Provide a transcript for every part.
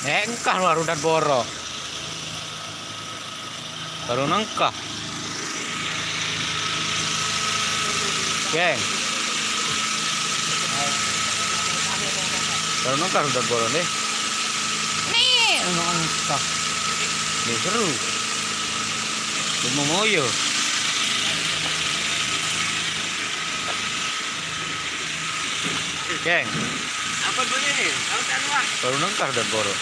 Engkah luar udah boro. Baru nengkah. Geng. Baru nengkah udah boro nih. Nih, nengkah. Nih seru. Mau moyo. Geng. Apa bunyi? Baru nengkah udah boro.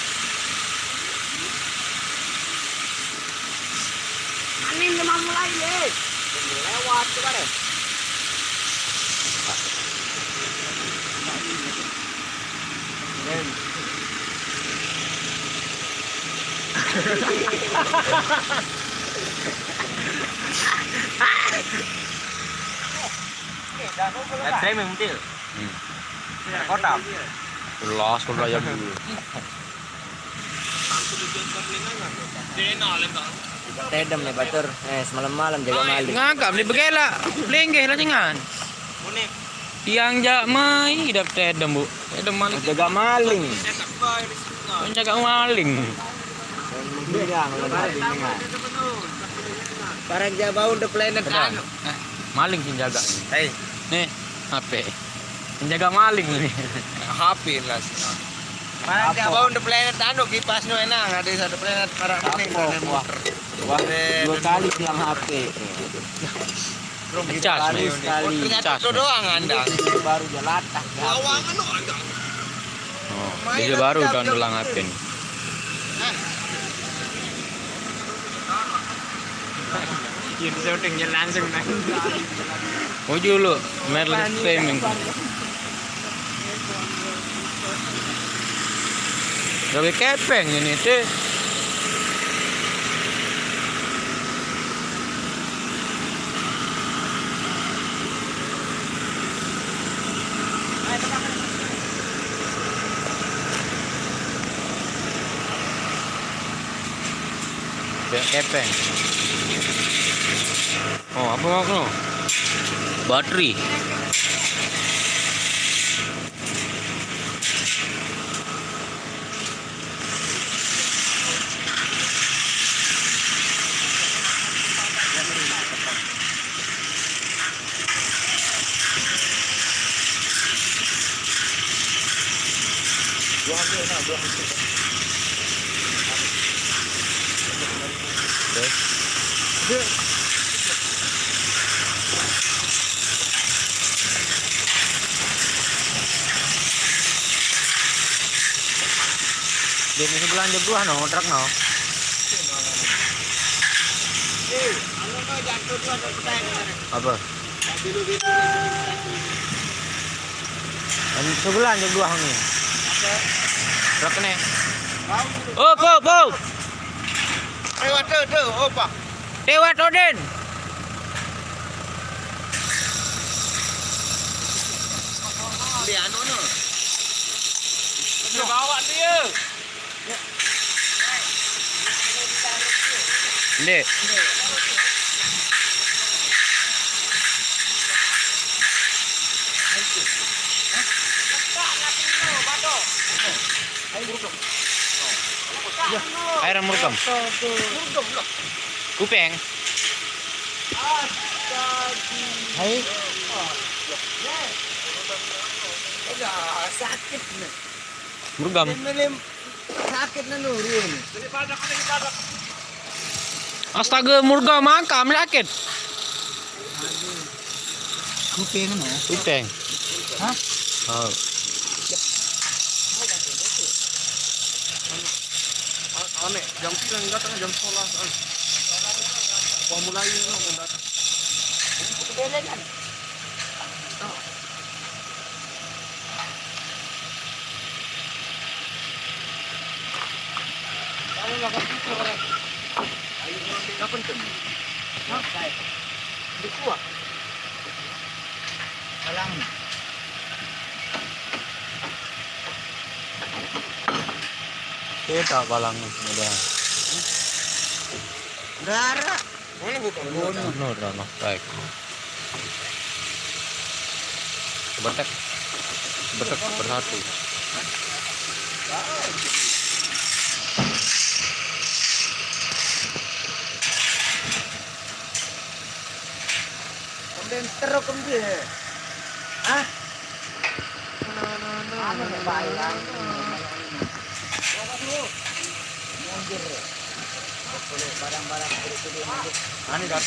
Ini memang mulai nih. Lewat coba deh. Live streaming mutil. Kotak. Jelas kalau ayam dulu. Tedem nih batur. Semalam-malam jaga maling. Ngagam di begela. Lenggeh lah jangan. Tiang jak mai dap tedem bu. Tedem maling. Jaga maling. Penjaga maling. Para jabau the planet anu. Maling sih jaga. Hei, Nih, HP. Penjaga maling ini. HP lah. Para jabau the planet anu kipas nu enang ada satu planet para kuning dan motor. Wah, 2 kali bilang HP. Cas, Ternyata itu doang Anda. Baru jalatah. Lawangan Anda. Oh, dia baru kan ulang HP nih. Ini syutingnya langsung naik. Mau dulu, Merlin streaming. Gawe kepeng ini deh. Kepeng. Oh, apa mau? Bateri. Dia mesti belanja buah no, truk no. Apa? Ini sebelah aja buah nih. Truk nih. Oh. Ayo tuh, opa. Dewa Toden. Di anu no. Bawa dia. Ndek. Air murkam. Kupeng. Hai. Sakit nih. Murgam. Sakit na nurin. Astaga, murgam makam sakit. Kuping no. Kupeng. Hah? Oh. Aneh, jam 9 datang jam 11. Mau mulai no datang. Belengan. Kamu makan pizza orang. Ayo kapan tuh? Hah? Di kuah. Alang. Kita balang udah. Dara. Mana bukan gunung? No, no, baik. Betek. Betek bersatu. Kemudian terus kemudian. Hah? Barang-barang ani dah.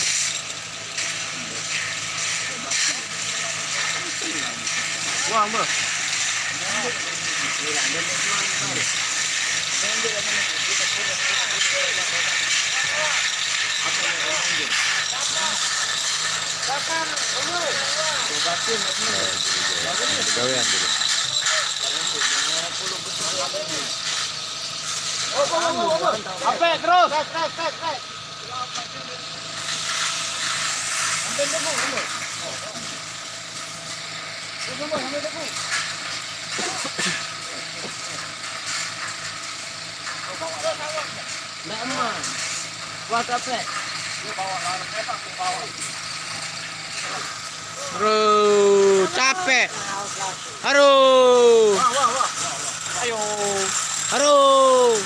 Wah, bro. Gawean dulu. Apa terus? Nggak aman. Wah, capek. Aduh, capek. Aduh. Ayo. Aduh.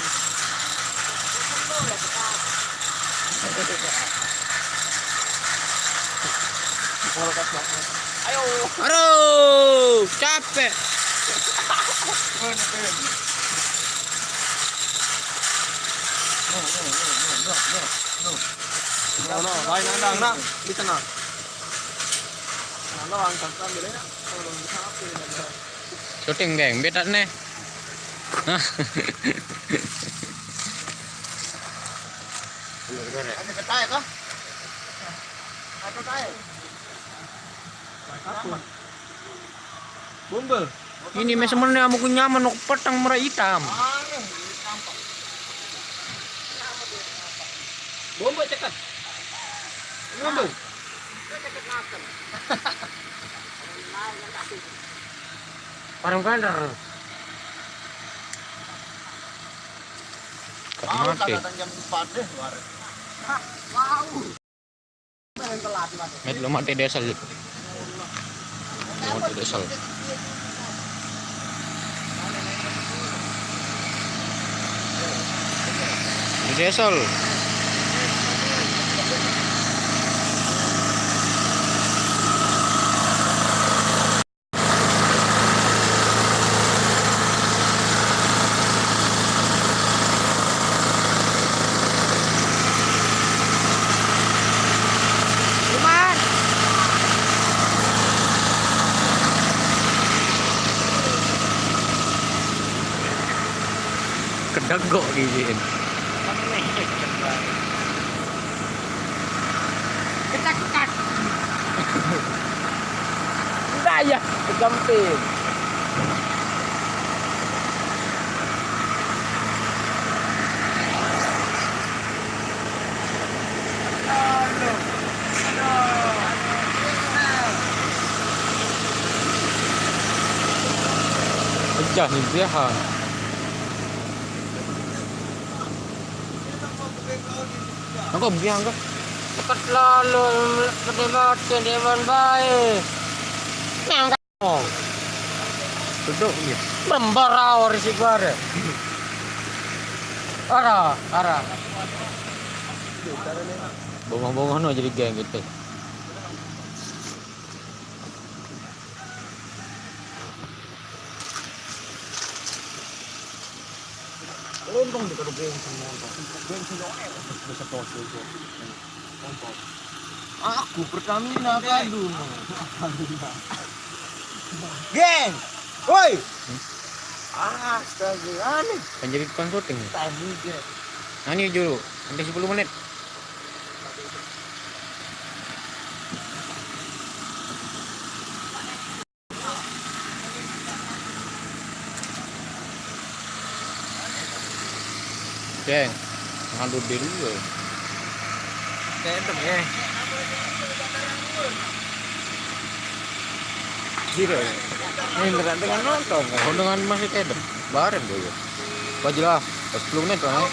Ayo. Aduh, capek. No, lain andang nak. Di tengah. Nah, angkat sambil ya. Syuting geng, beda nih. Ada ketay kah? Ada ketay. Bumbel. Ini mesemennya mau nyaman nok petang merah hitam. Bumbel cekat. Bumbel. Parang kandar. Mati. Jam 4 deh, waret. Met lo mati desal. Mati desal. Di desal. Kedegok gini. Ketak-ketak. Udah ya, kegamping. Pecah nih dia. Aku biang ke? Cepat lalu mati dewan baik. Yang oh, duduk ya. Membarau si bare. Ara. Bongong-bongong no jadi geng gitu. Untung di kalau bensin motor. Bensin bisa tos itu. Aku Pertamina Bandung. Geng. Woi. Astaga, aneh. Penjadi tukang syuting. Tadi dia. Nah ini dulu, nanti 10 menit. Geng, ngadu dulu ya. Tendem ya. Gila. Ini dengan nonton. Oh dengan masih tedem, bareng gue ya. Bajelah. 10 menit kan?